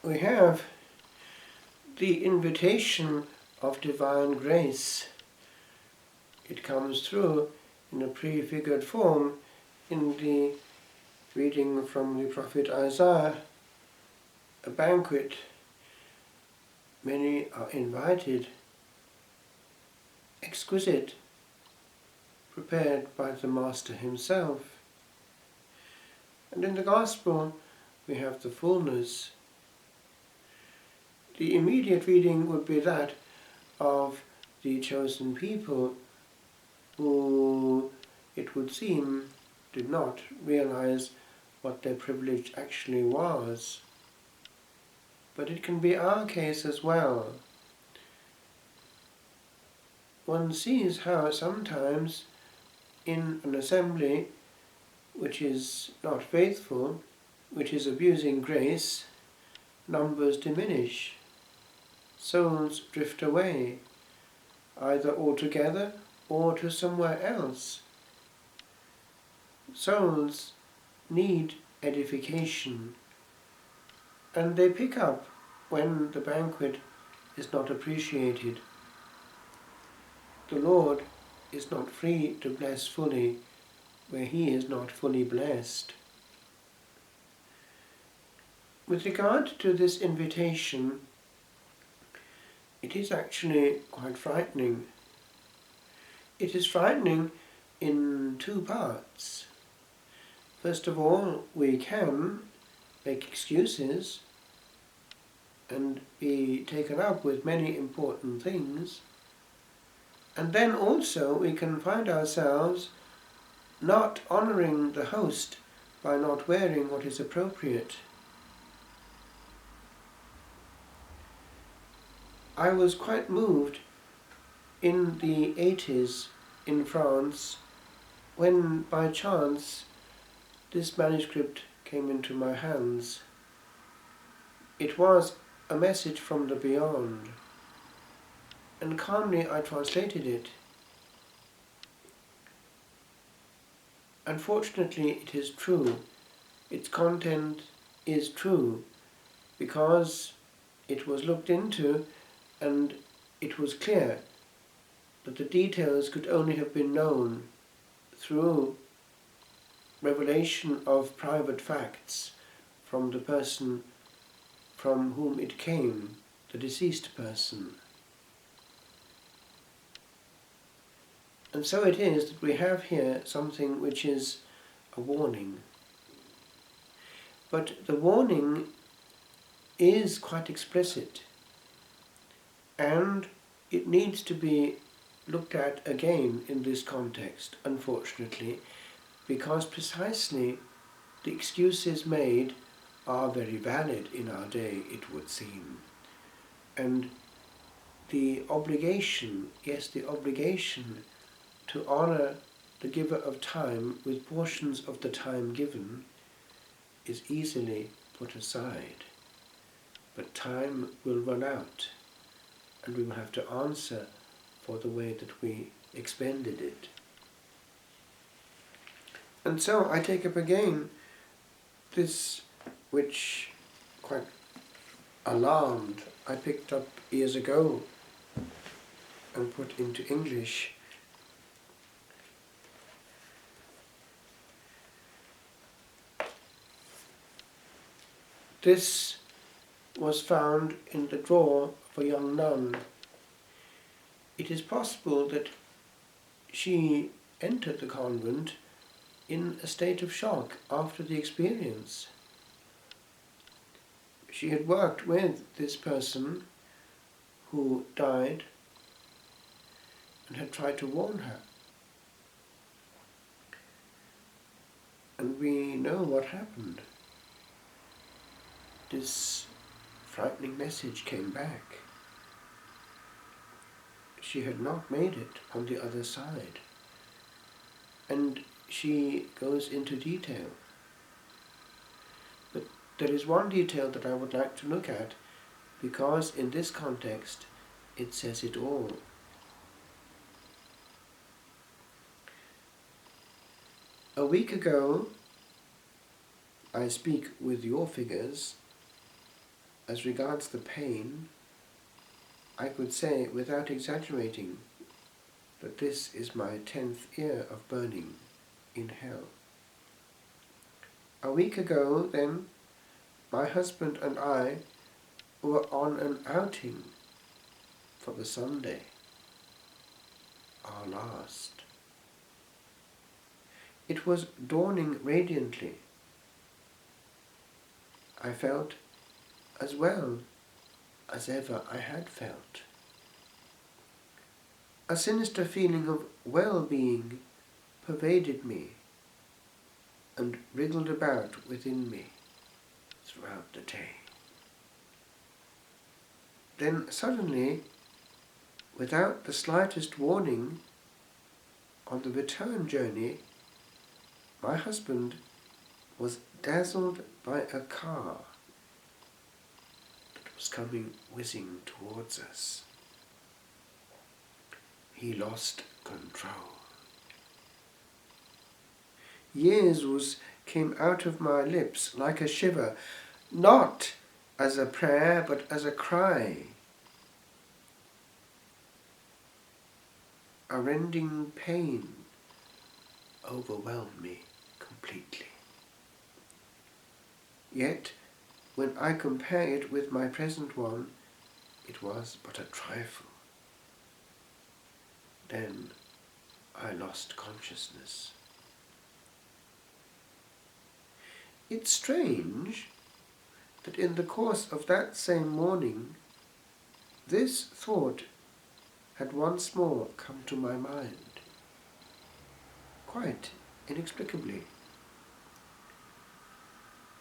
we have the invitation of divine grace. It comes through in a prefigured form in the reading from the prophet Isaiah, a banquet. Many are invited, exquisite, prepared by the Master himself. And in the Gospel we have the fullness. The immediate reading would be that of the chosen people who, it would seem, did not realize what their privilege actually was. But it can be our case as well. One sees how sometimes in an assembly which is not faithful, which is abusing grace, numbers diminish, souls drift away, either altogether or to somewhere else. Souls need edification, and they pick up when the banquet is not appreciated. The Lord is not free to bless fully where he is not fully blessed. With regard to this invitation, it is actually quite frightening. It is frightening in two parts. First of all, we can make excuses and be taken up with many important things. And then also we can find ourselves not honouring the host by not wearing what is appropriate. I was quite moved in the 80s in France when by chance this manuscript came into my hands. It was a message from the beyond, and calmly I translated it. Unfortunately, it is true. Its content is true because it was looked into and it was clear that the details could only have been known through revelation of private facts from the person from whom it came, the deceased person. And so it is that we have here something which is a warning. But the warning is quite explicit, and it needs to be looked at again in this context, unfortunately, because precisely the excuses made are very valid in our day, it would seem. And the obligation, yes, the obligation to honour the giver of time with portions of the time given is easily put aside. But time will run out, and we will have to answer for the way that we expended it. And so I take up again this which quite alarmed I picked up years ago and put into English. This was found in the drawer of a young nun. It is possible that she entered the convent in a state of shock after the experience. She had worked with this person who died and had tried to warn her. And we know what happened. This frightening message came back. She had not made it on the other side. And she goes into detail. But there is one detail that I would like to look at, because in this context it says it all. A week ago, I speak with your figures, as regards the pain, I could say without exaggerating that this is my 10th year of burning in hell. A week ago, then, my husband and I were on an outing for the Sunday, our last. It was dawning radiantly. I felt as well as ever I had felt. A sinister feeling of well-being pervaded me and wriggled about within me throughout the day. Then suddenly, without the slightest warning, on the return journey, my husband was dazzled by a car that was coming whizzing towards us. He lost control. Jesus came out of my lips like a shiver, not as a prayer but as a cry. A rending pain overwhelmed me completely. Yet, when I compare it with my present one, it was but a trifle. Then I lost consciousness. It's strange that in the course of that same morning, this thought had once more come to my mind, quite inexplicably.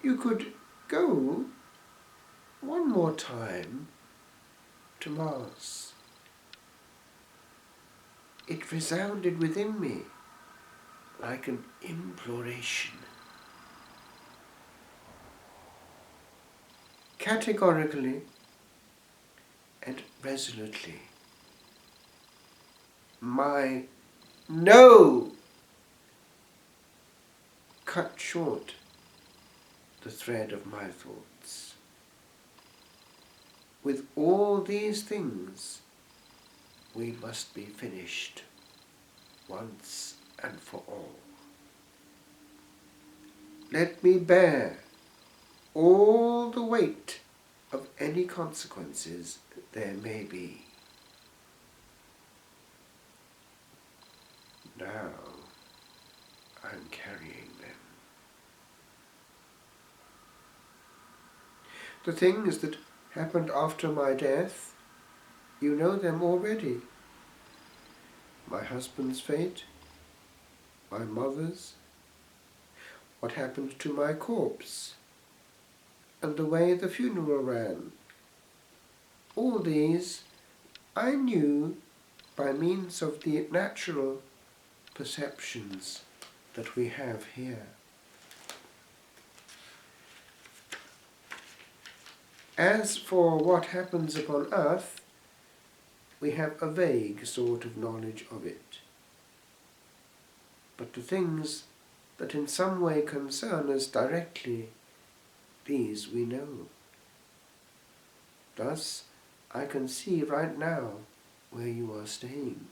You could go one more time to Mass. It resounded within me like an imploration. Categorically and resolutely, my no cut short the thread of my thoughts. With all these things, we must be finished once and for all. Let me bear all the weight of any consequences there may be. Now I'm carrying them. The things that happened after my death, you know them already. My husband's fate, my mother's, what happened to my corpse, and the way the funeral ran. All these I knew by means of the natural perceptions that we have here. As for what happens upon earth, we have a vague sort of knowledge of it. But the things that in some way concern us directly, these we know. Thus, I can see right now where you are staying.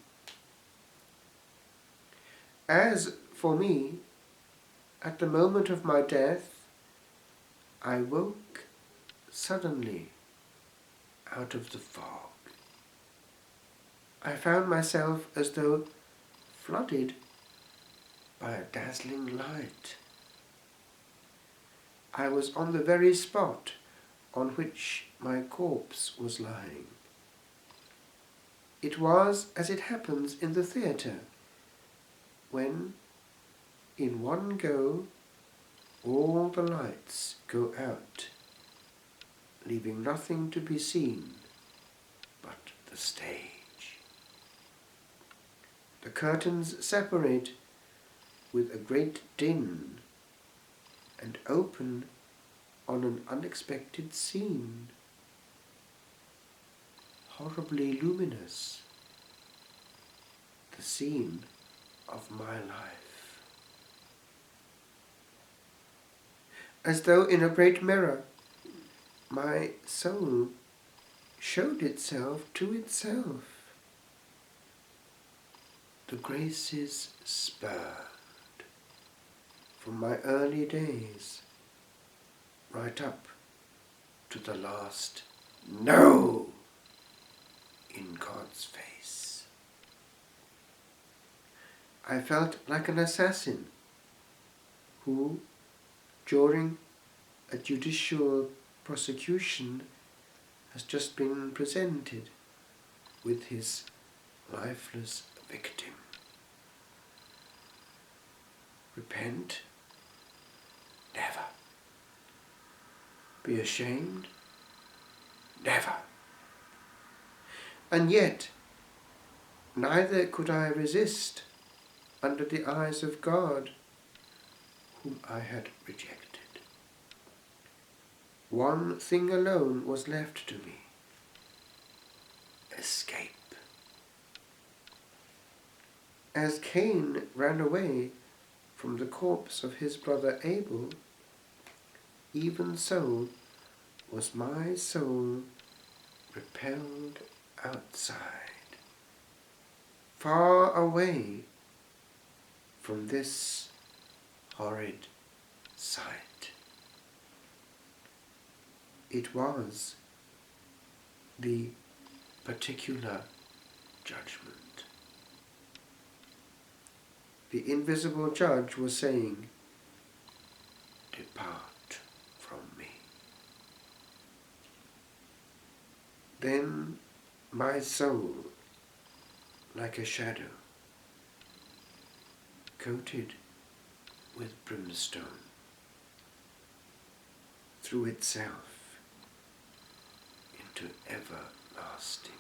As for me, at the moment of my death, I woke suddenly out of the fog. I found myself as though flooded by a dazzling light. I was on the very spot on which my corpse was lying. It was as it happens in the theatre, when, in one go, all the lights go out, leaving nothing to be seen but the stage. The curtains separate with a great din and open on an unexpected scene, horribly luminous, the scene of my life. As though in a great mirror, my soul showed itself to itself. The graces spurred from my early days right up to the last no in God's face. I felt like an assassin who, during a judicial prosecution, has just been presented with his lifeless victim. Repent? Never. Be ashamed? Never. And yet, neither could I resist under the eyes of God, whom I had rejected. One thing alone was left to me: escape. As Cain ran away from the corpse of his brother Abel, even so was my soul repelled outside, far away from this horrid sight. It was the particular judgment. The invisible judge was saying, "Depart from me." Then my soul, like a shadow, coated with brimstone, threw itself into everlasting